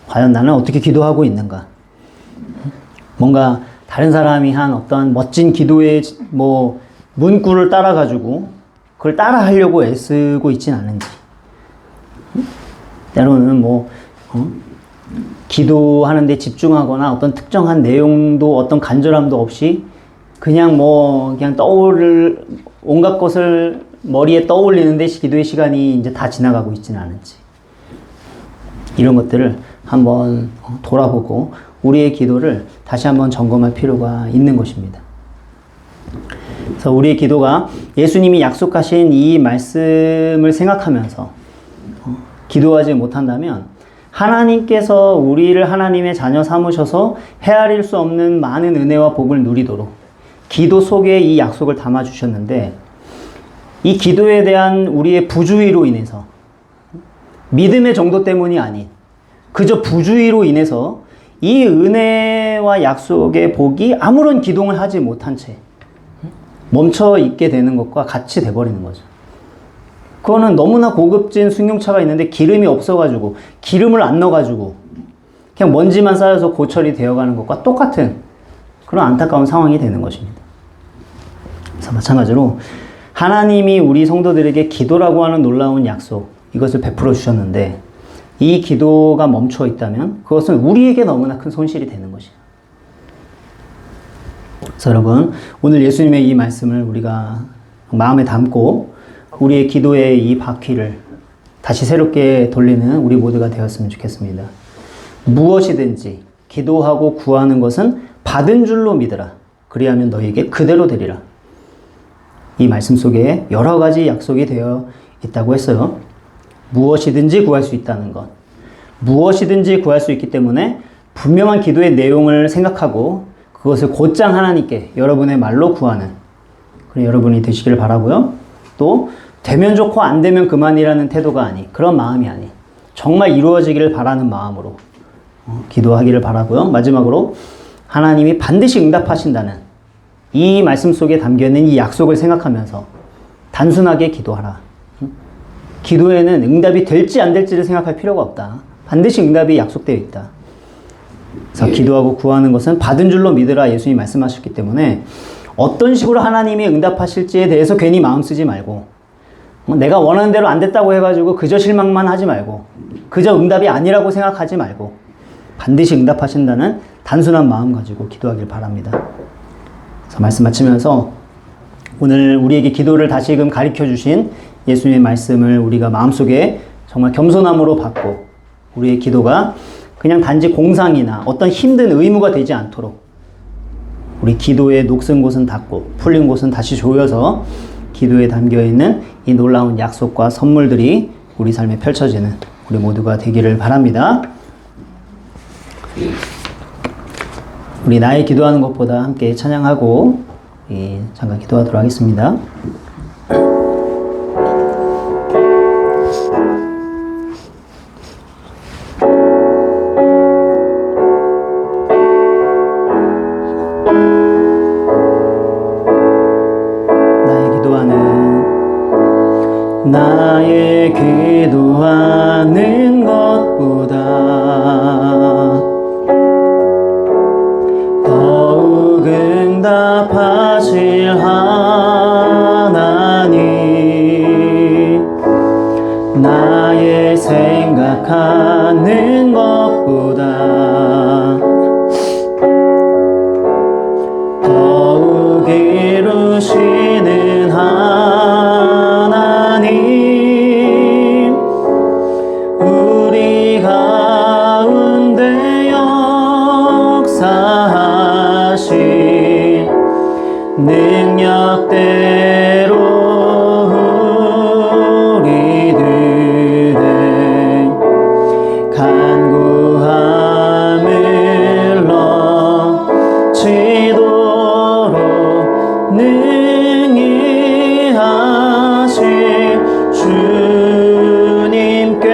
과연 나는 어떻게 기도하고 있는가? 뭔가 다른 사람이 한 어떤 멋진 기도의 문구를 따라가지고 그걸 따라 하려고 애쓰고 있진 않은지, 때로는 기도하는데 집중하거나 어떤 특정한 내용도 어떤 간절함도 없이 그냥 온갖 것을 머리에 떠올리는데 기도의 시간이 이제 다 지나가고 있지는 않은지, 이런 것들을 한번 돌아보고 우리의 기도를 다시 한번 점검할 필요가 있는 것입니다. 그래서 우리의 기도가 예수님이 약속하신 이 말씀을 생각하면서 기도하지 못한다면 하나님께서 우리를 하나님의 자녀 삼으셔서 헤아릴 수 없는 많은 은혜와 복을 누리도록 기도 속에 이 약속을 담아주셨는데, 이 기도에 대한 우리의 부주의로 인해서, 믿음의 정도 때문이 아닌 그저 부주의로 인해서 이 은혜와 약속의 복이 아무런 기동을 하지 못한 채 멈춰 있게 되는 것과 같이 돼버리는 거죠. 그거는 너무나 고급진 승용차가 있는데 기름이 없어가지고, 기름을 안 넣어가지고 그냥 먼지만 쌓여서 고철이 되어가는 것과 똑같은 그런 안타까운 상황이 되는 것입니다. 그래서 마찬가지로 하나님이 우리 성도들에게 기도라고 하는 놀라운 약속, 이것을 베풀어 주셨는데 이 기도가 멈춰 있다면 그것은 우리에게 너무나 큰 손실이 되는 것이에요. 그래서 여러분, 오늘 예수님의 이 말씀을 우리가 마음에 담고 우리의 기도의 이 바퀴를 다시 새롭게 돌리는 우리 모두가 되었으면 좋겠습니다. 무엇이든지 기도하고 구하는 것은 받은 줄로 믿으라. 그리하면 너희에게 그대로 되리라. 이 말씀 속에 여러 가지 약속이 되어 있다고 했어요. 무엇이든지 구할 수 있다는 것. 무엇이든지 구할 수 있기 때문에 분명한 기도의 내용을 생각하고 그것을 곧장 하나님께 여러분의 말로 구하는 그런 여러분이 되시길 바라고요. 또 되면 좋고 안 되면 그만이라는 태도가 아닌, 그런 마음이 아닌, 정말 이루어지기를 바라는 마음으로 기도하기를 바라고요. 마지막으로 하나님이 반드시 응답하신다는 이 말씀 속에 담겨있는 이 약속을 생각하면서 단순하게 기도하라. 기도에는 응답이 될지 안 될지를 생각할 필요가 없다. 반드시 응답이 약속되어 있다. 그래서 기도하고 구하는 것은 받은 줄로 믿으라 예수님이 말씀하셨기 때문에 어떤 식으로 하나님이 응답하실지에 대해서 괜히 마음 쓰지 말고, 내가 원하는 대로 안 됐다고 해가지고 그저 실망만 하지 말고, 그저 응답이 아니라고 생각하지 말고 반드시 응답하신다는 단순한 마음 가지고 기도하길 바랍니다. 그래서 말씀 마치면서 오늘 우리에게 기도를 다시금 가르쳐 주신 예수님의 말씀을 우리가 마음속에 정말 겸손함으로 받고 우리의 기도가 그냥 단지 공상이나 어떤 힘든 의무가 되지 않도록 우리 기도의 녹슨 곳은 닫고 풀린 곳은 다시 조여서 기도에 담겨있는 이 놀라운 약속과 선물들이 우리 삶에 펼쳐지는 우리 모두가 되기를 바랍니다. 우리 나의 기도하는 것보다 함께 찬양하고 잠깐 기도하도록 하겠습니다. 나의 기도하는 것보다 더욱 응답하실 하나님, 나의 생각하는 것보다 더욱 이루시는 하나님, 우리 가운데 역사하신 능력대로 우리들의 간구함을 넘치도록 능히 하실 주님께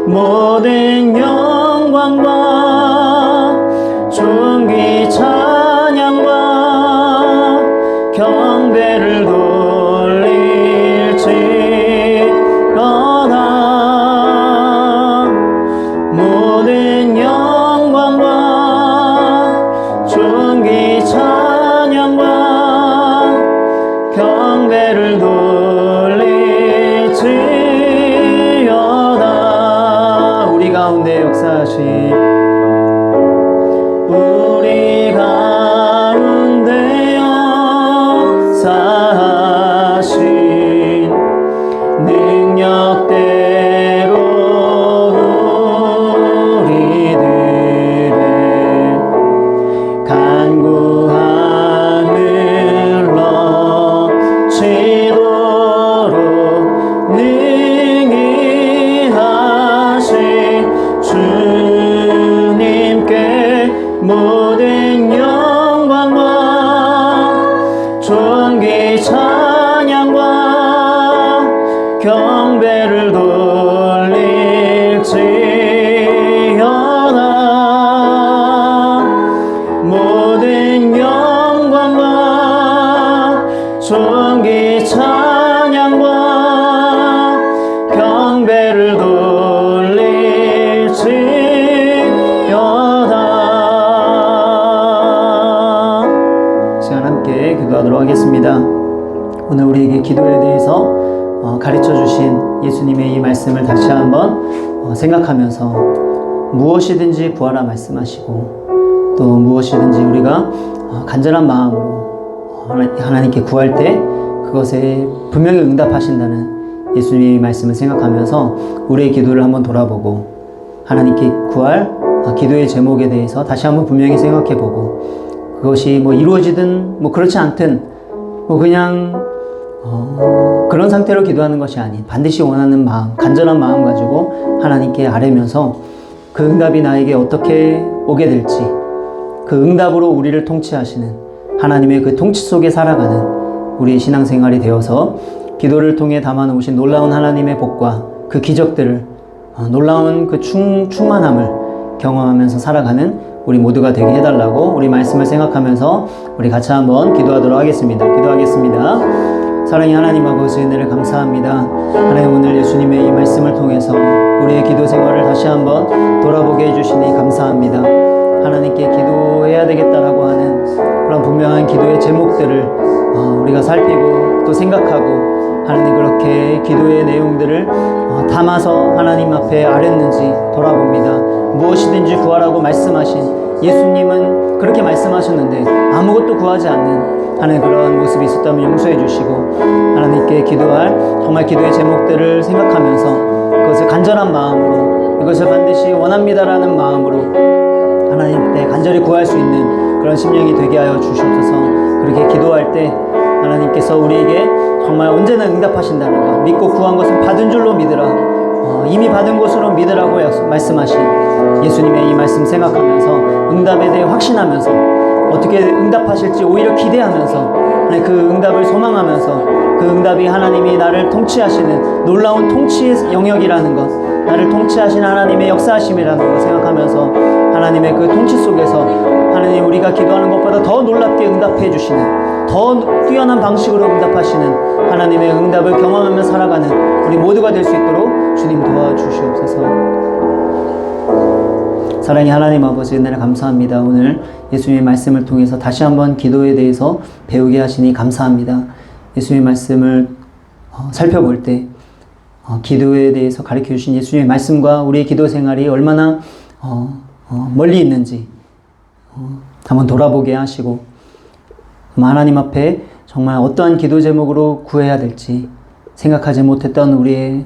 모든 영광과 존귀 찬양과 경배를 돌릴지어다. 모든 영광과 존귀 찬양과 경배를 돌릴지어다. 우리 가운데 역사하신 우리 가운데 역사하신 능력대로 우리들의 간구함을 넘치도록 능히 하실 주님께 모든 영광과 존귀 찬양과 존귀 찬양과 경배를 돌릴지어다. 시간 함께 기도하도록 하겠습니다. 오늘 우리에게 기도에 대해서 가르쳐 주신 예수님의 이 말씀을 다시 한번 생각하면서 무엇이든지 구하라 말씀하시고 또 무엇이든지 우리가 간절한 마음으로 하나님께 구할 때 그것에 분명히 응답하신다는 예수님의 말씀을 생각하면서 우리의 기도를 한번 돌아보고 하나님께 구할 기도의 제목에 대해서 다시 한번 분명히 생각해보고 그것이 뭐 이루어지든 뭐 그렇지 않든 뭐 그냥 그런 상태로 기도하는 것이 아닌 반드시 원하는 마음, 간절한 마음 가지고 하나님께 아뢰면서 그 응답이 나에게 어떻게 오게 될지 그 응답으로 우리를 통치하시는 하나님의 그 통치 속에 살아가는 우리의 신앙생활이 되어서 기도를 통해 담아놓으신 놀라운 하나님의 복과 그 기적들을 놀라운 그 충만함을 경험하면서 살아가는 우리 모두가 되게 해달라고 우리 말씀을 생각하면서 우리 같이 한번 기도하도록 하겠습니다. 기도하겠습니다. 사랑의 하나님 아버지 은혜를 감사합니다. 하나님 오늘 예수님의 이 말씀을 통해서 우리의 기도 생활을 다시 한번 돌아보게 해주시니 감사합니다. 하나님께 기도해야 되겠다라고 하는 그런 분명한 기도의 제목들을 우리가 살피고 또 생각하고 하나님 그렇게 기도의 내용들을 담아서 하나님 앞에 아뢰는지 돌아봅니다. 무엇이든지 구하라고 말씀하신 예수님은 그렇게 말씀하셨는데 아무것도 구하지 않는 하나님 그런 모습이 있었다면 용서해 주시고 하나님께 기도할 정말 기도의 제목들을 생각하면서 그것을 간절한 마음으로 이것을 반드시 원합니다라는 마음으로 하나님 앞에 간절히 구할 수 있는 그런 심령이 되게 하여 주시옵소서. 그렇게 기도할 때 하나님께서 우리에게 정말 언제나 응답하신다는 것 믿고 구한 것은 받은 줄로 믿으라 이미 받은 것으로 믿으라고 말씀하신 예수님의 이 말씀 생각하면서 응답에 대해 확신하면서 어떻게 응답하실지 오히려 기대하면서 그 응답을 소망하면서 그 응답이 하나님이 나를 통치하시는 놀라운 통치의 영역이라는 것 나를 통치하신 하나님의 역사하심이라는 것 생각하면서 하나님의 그 통치 속에서 하나님 우리가 기도하는 것보다 더 놀랍게 응답해 주시는 더 뛰어난 방식으로 응답하시는 하나님의 응답을 경험하며 살아가는 우리 모두가 될 수 있도록 주님 도와주시옵소서. 사랑의 하나님 아버지 은혜를 감사합니다. 오늘 예수님의 말씀을 통해서 다시 한번 기도에 대해서 배우게 하시니 감사합니다. 예수님의 말씀을 살펴볼 때 기도에 대해서 가르쳐 주신 예수님의 말씀과 우리의 기도 생활이 얼마나 멀리 있는지 한번 돌아보게 하시고 하나님 앞에 정말 어떠한 기도 제목으로 구해야 될지 생각하지 못했던 우리의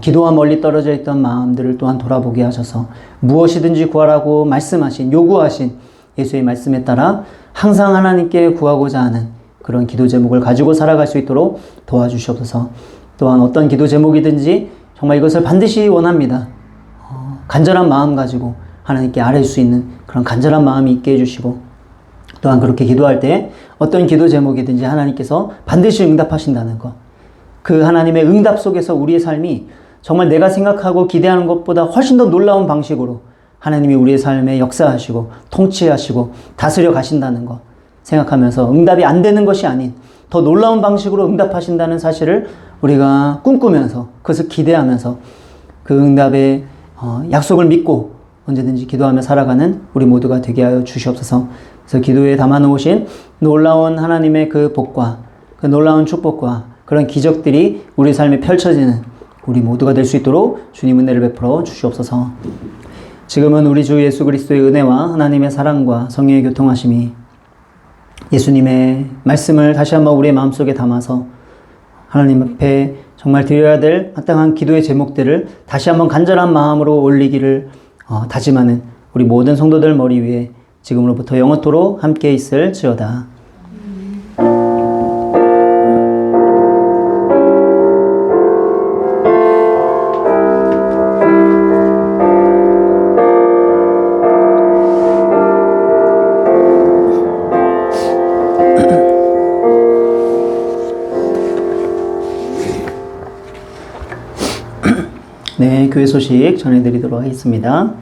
기도와 멀리 떨어져 있던 마음들을 또한 돌아보게 하셔서 무엇이든지 구하라고 말씀하신 요구하신 예수의 말씀에 따라 항상 하나님께 구하고자 하는 그런 기도 제목을 가지고 살아갈 수 있도록 도와주시옵소서. 또한 어떤 기도 제목이든지 정말 이것을 반드시 원합니다. 간절한 마음 가지고 하나님께 아뢰 수 있는 그런 간절한 마음이 있게 해주시고 또한 그렇게 기도할 때 어떤 기도 제목이든지 하나님께서 반드시 응답하신다는 것 그 하나님의 응답 속에서 우리의 삶이 정말 내가 생각하고 기대하는 것보다 훨씬 더 놀라운 방식으로 하나님이 우리의 삶에 역사하시고 통치하시고 다스려 가신다는 것 생각하면서 응답이 안 되는 것이 아닌 더 놀라운 방식으로 응답하신다는 사실을 우리가 꿈꾸면서 그것을 기대하면서 그 응답의 약속을 믿고 언제든지 기도하며 살아가는 우리 모두가 되게 하여 주시옵소서. 그래서 기도에 담아놓으신 놀라운 하나님의 그 복과 그 놀라운 축복과 그런 기적들이 우리 삶에 펼쳐지는 우리 모두가 될 수 있도록 주님 은혜를 베풀어 주시옵소서. 지금은 우리 주 예수 그리스도의 은혜와 하나님의 사랑과 성령의 교통하심이 예수님의 말씀을 다시 한번 우리의 마음속에 담아서 하나님 앞에 정말 드려야 될 마땅한 기도의 제목들을 다시 한번 간절한 마음으로 올리기를 다짐하는 우리 모든 성도들 머리 위에 지금으로부터 영원토록 함께 있을지어다. 네, 교회 소식 전해드리도록 하겠습니다.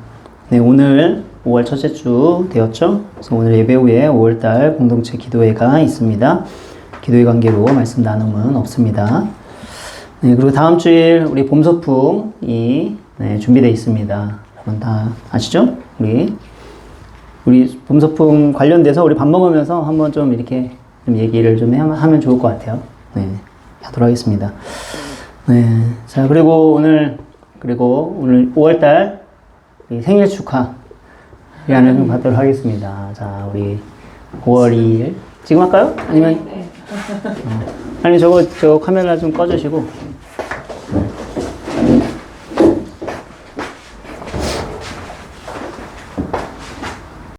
네, 오늘 5월 첫째 주 되었죠? 그래서 오늘 예배 후에 5월달 공동체 기도회가 있습니다. 기도의 관계로 말씀 나눔은 없습니다. 네, 그리고 다음 주일 우리 봄 소풍이 네, 준비되어 있습니다. 여러분 다 아시죠? 우리 봄 소풍 관련돼서 우리 밥 먹으면서 한번 좀 이렇게 좀 얘기를 좀 하면 좋을 것 같아요. 네, 하도록 하겠습니다. 네, 자 그리고 오늘 5월달 생일 축하 이란을 좀 받도록 하겠습니다. 자 우리 5월 2일 지금 할까요? 아니면 네. 아니 저거 카메라 좀 꺼주시고